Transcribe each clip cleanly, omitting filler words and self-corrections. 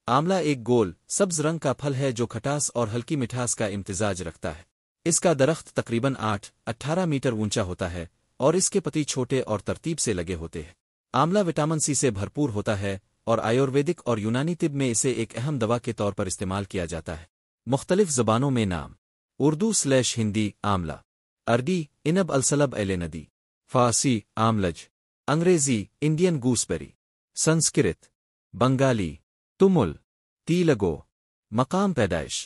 आंवला एक गोल सब्ज रंग का फल है जो खटास और हल्की मिठास का इम्तिजाज रखता है। इसका दरख्त तकरीबन 8-18 मीटर ऊंचा होता है और इसके पत्ती छोटे और तरतीब से लगे होते हैं। आंवला विटामिन सी से भरपूर होता है और आयुर्वेदिक और यूनानी तिब में इसे एक अहम दवा के तौर पर इस्तेमाल किया जाता है। मुख्तलिफ ज़बानों में नाम: उर्दू/हिंदी आंवला, अरबी इनब अलसलब एले नदी, फारसी आमलज, अंग्रेजी इंडियन गूसबेरी, संस्कृत बंगाली तुमुल, तीलगो। मकाम पैदाइश: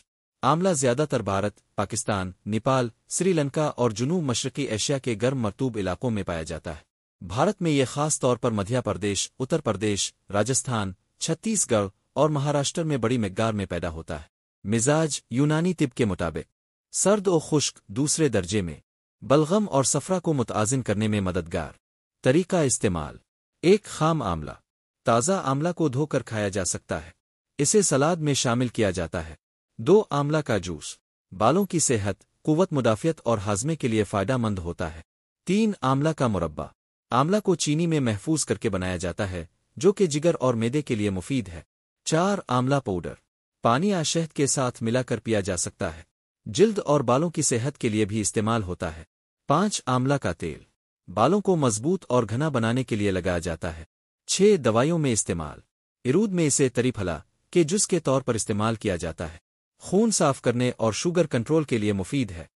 आंवला ज़्यादातर भारत, पाकिस्तान, नेपाल, श्रीलंका और जुनूब मशरकी एशिया के गर्म मरतूब इलाकों में पाया जाता है। भारत में यह खास तौर पर मध्य प्रदेश, उत्तर प्रदेश, राजस्थान, छत्तीसगढ़ और महाराष्ट्र में बड़ी मिक़दार में पैदा होता है। मिजाज यूनानी तिब के मुताबिक सर्द और खुश्क दूसरे दर्जे में, बलगम और सफरा को मुतआज़िन करने में मददगार। तरीका इस्तेमाल: 1 खाम आंवला। ताज़ा आंवला को धोकर खाया जा सकता है, इसे सलाद में शामिल किया जाता है। 2 आंवला का जूस, बालों की सेहत, कुव्वत मुदाफ़ियत और हाज़मे के लिए फ़ायदेमंद होता है। 3 आंवला का मुरब्बा, आंवला को चीनी में महफूज करके बनाया जाता है जो कि जिगर और मैदे के लिए मुफीद है। 4 आंवला पाउडर, पानी या शहद के साथ मिलाकर पिया जा सकता है, जिल्द और बालों की सेहत के लिए भी इस्तेमाल होता है। 5 आंवला का तेल, बालों को मजबूत और घना बनाने के लिए लगाया जाता है। 6 दवाइयों में इस्तेमाल: इरूद में इसे तरीफला के जुस के तौर पर इस्तेमाल किया जाता है, खून साफ करने और शुगर कंट्रोल के लिए मुफीद है।